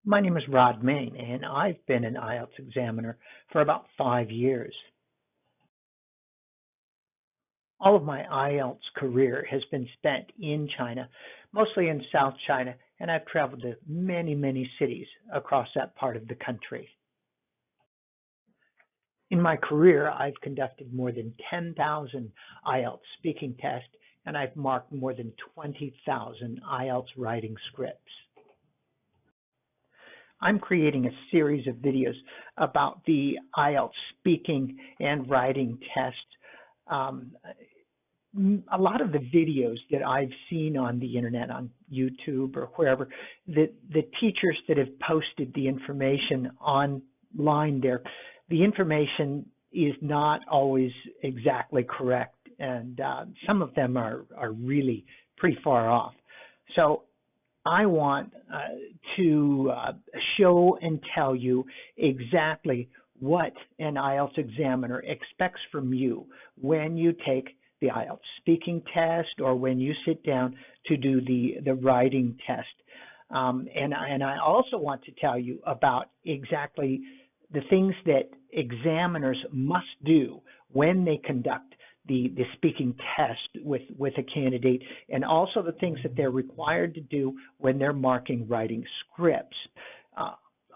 My name is Rod Main, and I've been an IELTS examiner for about 5 years. All of my IELTS career has been spent in China, mostly in South China, and I've traveled to many, many cities across that part of the country. In my career, I've conducted more than 10,000 IELTS speaking tests, and I've marked more than 20,000 IELTS writing scripts. I'm creating a series of videos about the IELTS speaking and writing test. A lot of the videos that I've seen on the internet, on YouTube or wherever, the teachers that have posted the information online there, the information is not always exactly correct, and some of them are really pretty far off. So I want to show and tell you exactly what an IELTS examiner expects from you when you take the IELTS speaking test or when you sit down to do the writing test. And I also want to tell you about exactly the things that examiners must do when they conduct the speaking test with a candidate, and also the things that they're required to do when they're marking writing scripts.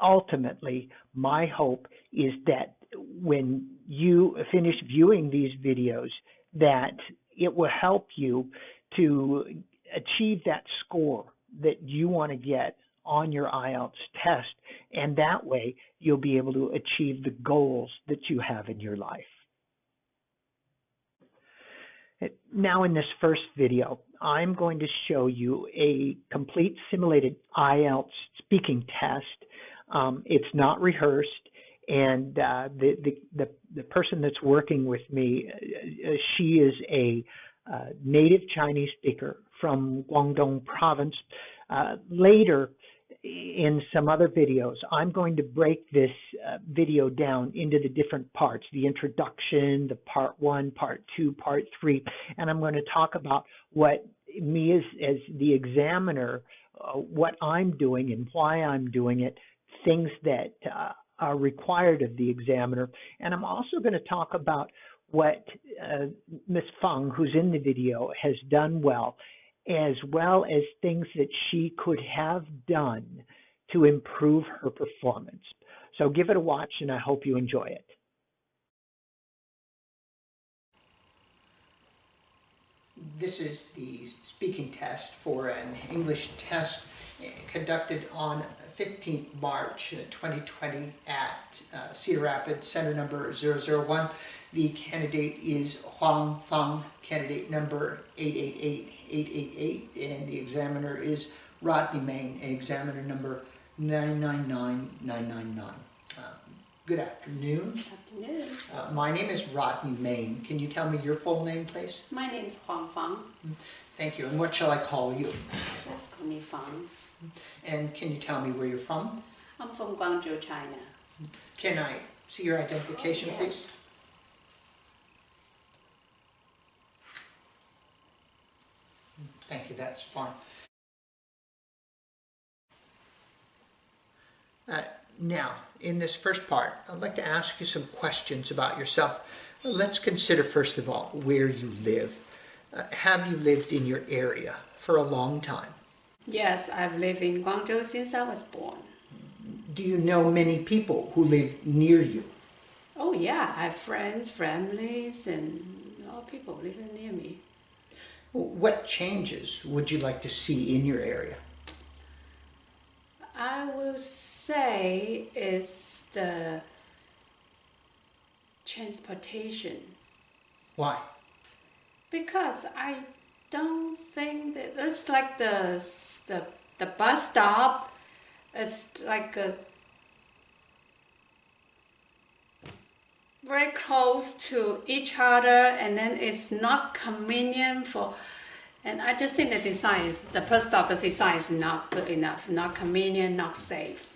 Ultimately, my hope is that when you finish viewing these videos, that it will help you to achieve that score that you want to get on your IELTS test, and that way you'll be able to achieve the goals that you have in your life. Now in this first video, I'm going to show you a complete simulated IELTS speaking test. It's not rehearsed, and the person that's working with me, she is a native Chinese speaker from Guangdong province. Later, in some other videos, I'm going to break this video down into the different parts, the introduction, the part 1, part 2, part 3, and I'm going to talk about what me as the examiner, what I'm doing and why I'm doing it, things that are required of the examiner, and I'm also going to talk about what Ms. Feng, who's in the video, has done well as things that she could have done to improve her performance. So give it a watch, and I hope you enjoy it. This is the speaking test for an English test conducted on 15th March 2020 at Cedar Rapids, Center number 001. The candidate is Huang Feng, candidate number 888888, and the examiner is Rodney Main, examiner number 999999. Good afternoon. Afternoon. My name is Rodney Main. Can you tell me your full name, please? My name is Huang Feng. Thank you. And what shall I call you? Just call me Feng. And can you tell me where you're from? I'm from Guangzhou, China. Can I see your identification, Yes. please? Thank you, that's fine. Now, in this first part, I'd like to ask you some questions about yourself. Let's consider, first of all, where you live. Have you lived in your area for a long time? Yes, I've lived in Guangzhou since I was born. Do you know many people who live near you? Oh yeah, I have friends, families, and all people living near me. What changes would you like to see in your area? I will say it's the transportation. Why? Because I don't think that it's like the bus stop. It's like very close to each other, and then it's not convenient for. And I just think the bus stop, the design is not good enough, not convenient, not safe.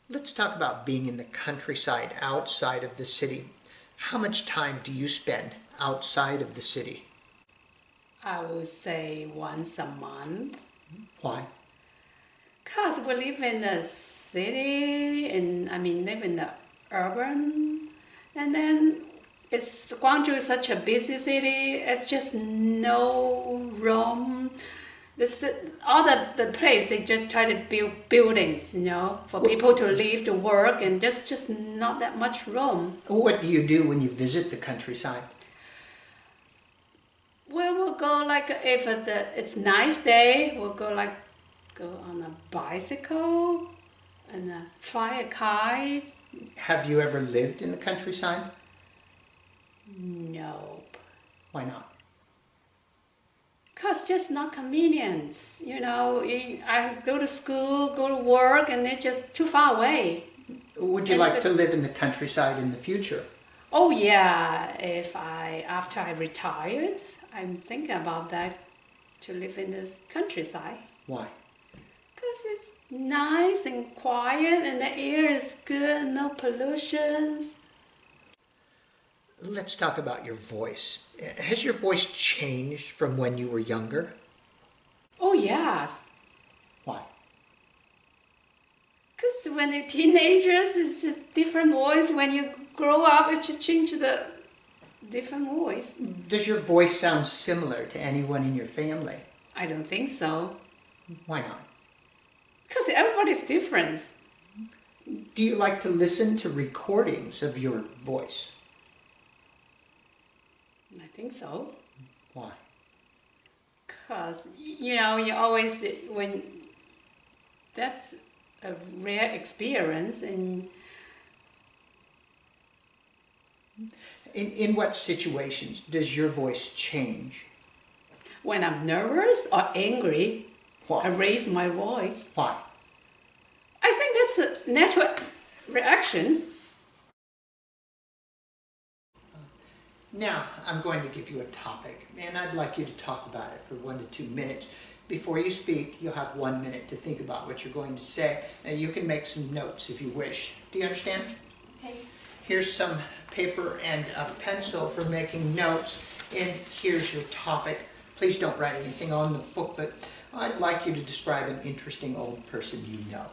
Let's talk about being in the countryside outside of the city. How much time do you spend outside of the city? I would say once a month. Why? Because we live in the city, and live in the urban, and then Guangzhou is such a busy city. It's just no room. This all the place they just try to build buildings, for people to live, to work, and just not that much room. What do you do when you visit the countryside? We will go if it's nice day. We'll go on a bicycle and fly a kite. Have you ever lived in the countryside? Nope. Why not? Cause just not convenient. I go to school, go to work, and it's just too far away. Would you like to live in the countryside in the future? Oh yeah, after I retired, I'm thinking about that, to live in the countryside. Why? Because it's nice and quiet, and the air is good, no pollutions. Let's talk about your voice. Has your voice changed from when you were younger? Oh yes. Why? Because when you're teenagers, it's just different voice. When you grow up, it just changes the different voice. Does your voice sound similar to anyone in your family? I don't think so. Why not? Because everybody's different. Do you like to listen to recordings of your voice? I think so. Why? Because, you always, that's a rare experience. And In what situations does your voice change? when I'm nervous or angry, Why? I raise my voice. Why? I think that's a natural reaction. Now, I'm going to give you a topic, and I'd like you to talk about it for 1 to 2 minutes. Before you speak, you'll have 1 minute to think about what you're going to say, and you can make some notes if you wish. Do you understand? Okay. Here's some paper and a pencil for making notes, and here's your topic. Please don't write anything on the booklet. I'd like you to describe an interesting old person you know.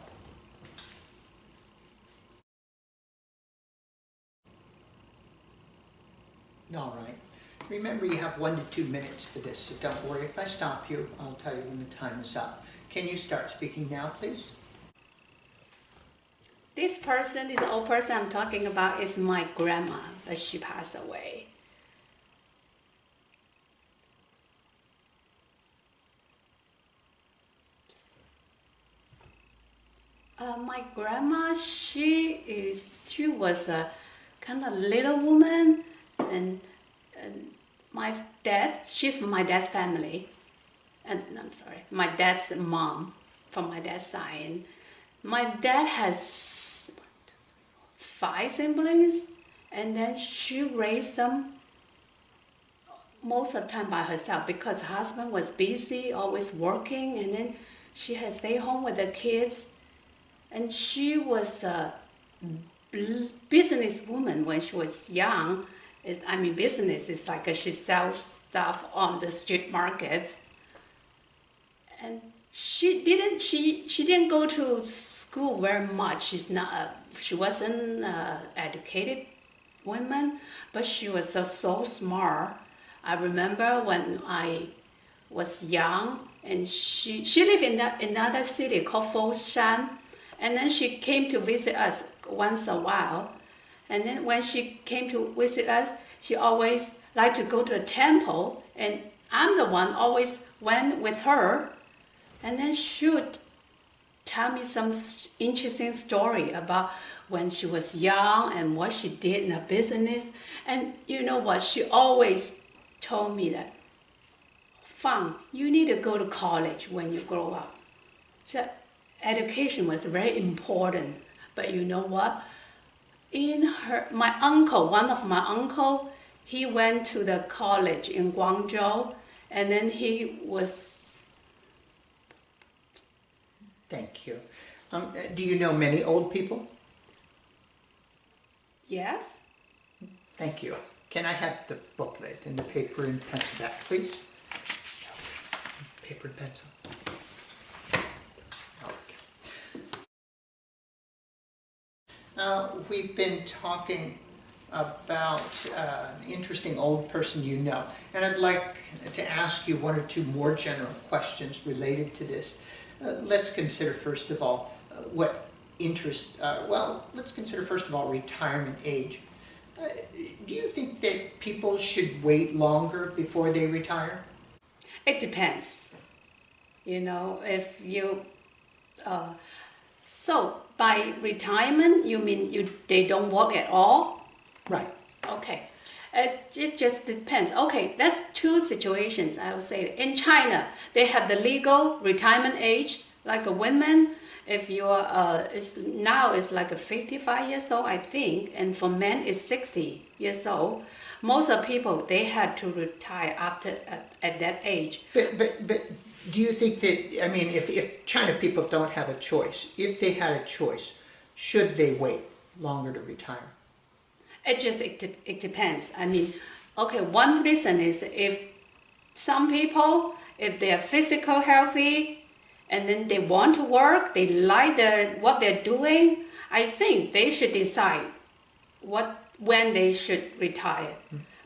All right. Remember, you have 1 to 2 minutes for this, so don't worry. If I stop you, I'll tell you when the time is up. Can you start speaking now, please? This old person I'm talking about is my grandma, but she passed away. My grandma, she was a kind of little woman, and she's from my dad's family, and I'm sorry, my dad's mom from my dad's side. And my dad has 5 siblings, and then she raised them most of the time by herself because her husband was busy, always working, and then she had to stay home with the kids. And she was a businesswoman when she was young. Business is like she sells stuff on the street market. And she didn't go to school very much. She wasn't educated woman, but she was so smart. I remember when I was young, and she lived in another city called Foshan. And then she came to visit us once a while. And then when she came to visit us, she always liked to go to a temple. And I'm the one always went with her. And then she would tell me some interesting story about when she was young and what she did in her business. And you know what? She always told me that, Fang, you need to go to college when you grow up. So education was very important, but you know what? One of my uncle, he went to the college in Guangzhou, and then he was. Thank you. Do you know many old people? Yes. Thank you. Can I have the booklet and the paper and pencil back, please? Paper and pencil. Okay. We've been talking about an interesting old person you know, and I'd like to ask you one or two more general questions related to this. Let's consider first of all let's consider first of all retirement age. Do you think that people should wait longer before they retire? It depends. You know, if you, so by retirement, you mean they don't work at all? Right. Okay. It just depends. Okay, that's two situations, I would say. In China, they have the legal retirement age, like a woman, if you're, now it's like a 55 years old, I think, and for men it's 60 years old. Most of people, they had to retire after, at that age. But do you think that, I mean, if China people don't have a choice, if they had a choice, should they wait longer to retire? It depends. I mean, okay, one reason is if some people, if they are physical healthy and then they want to work, they like what they're doing, I think they should decide when they should retire.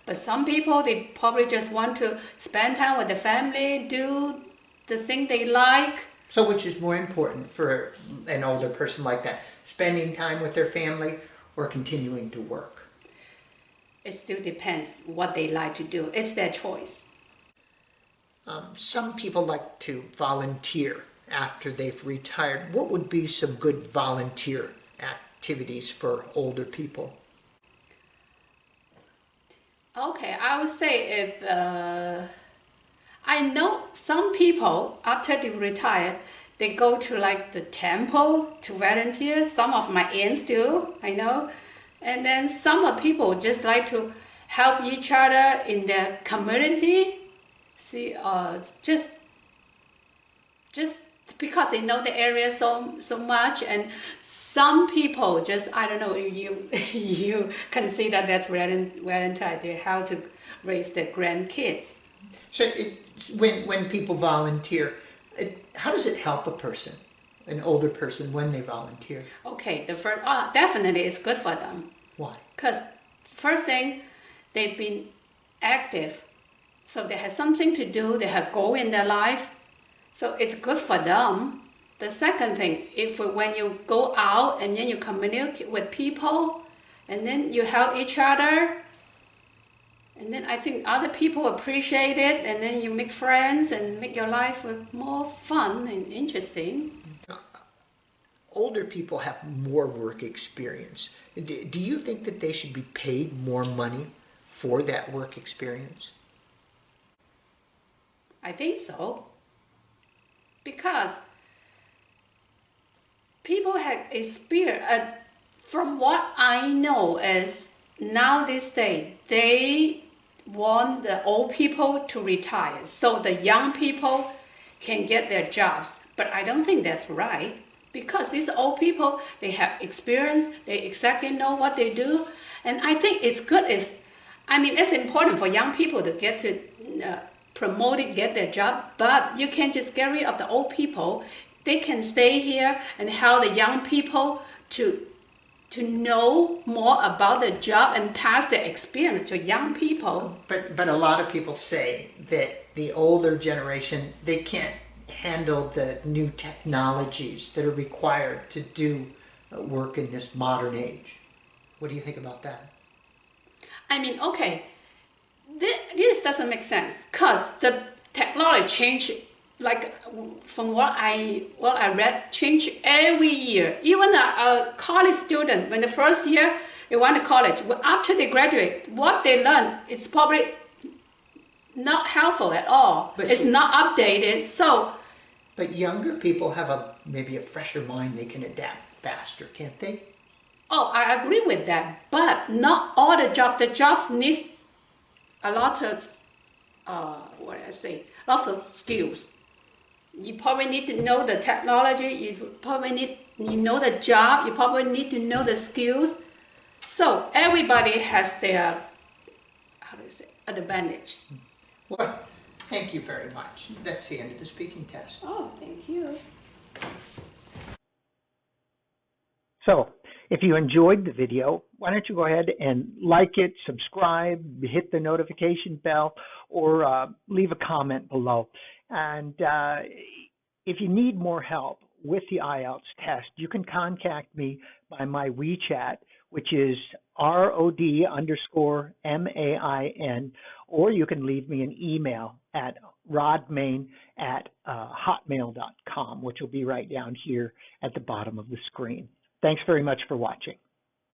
But some people, they probably just want to spend time with the family, do the thing they like. So which is more important for an older person like that, spending time with their family or continuing to work? It still depends what they like to do. It's their choice. Some people like to volunteer after they've retired. What would be some good volunteer activities for older people? Okay, I would say if I know some people after they retire, they go to like the temple to volunteer. Some of my aunts do, I know. And then some people just like to help each other in their community. See, just because they know the area so much, and some people just, I don't know, you consider that's volunteer. They how to raise their grandkids. So when people volunteer, how does it help a person, an older person, when they volunteer? Okay, the first, definitely it's good for them. Why? Because first thing, they've been active, so they have something to do, they have goal in their life, so it's good for them. The second thing, when you go out and then you communicate with people, and then you help each other, and then I think other people appreciate it, and then you make friends and make your life more fun and interesting. Older people have more work experience. Do you think that they should be paid more money for that work experience? I think so. Because people have experience, from what I know is now this day, they want the old people to retire so the young people can get their jobs. But I don't think that's right. Because these old people, they have experience, they exactly know what they do. And I think it's good, it's important for young people to get to promote it, get their job, but you can't just get rid of the old people. They can stay here and help the young people to know more about the job and pass the experience to young people. But a lot of people say that the older generation, they can't handle the new technologies that are required to do work in this modern age. What do you think about that? Okay, this doesn't make sense because the technology change, like from what I read, change every year. Even a college student, when the first year they went to college, after they graduate, what they learn, it's probably not helpful at all. It's not updated, so. But younger people have maybe a fresher mind. They can adapt faster, can't they? Oh, I agree with that. But not all the jobs. The jobs need a lot of, lots of skills. You probably need to know the technology. You know the job. You probably need to know the skills. So everybody has their, advantage. Well, thank you very much. That's the end of the speaking test. Oh, thank you. So If you enjoyed the video, why don't you go ahead and like it, subscribe, hit the notification bell, or leave a comment below. And if you need more help with the IELTS test, you can contact me by my WeChat, which is ROD_MAIN, or you can leave me an email at rodmain@hotmail.com, which will be right down here at the bottom of the screen. Thanks very much for watching.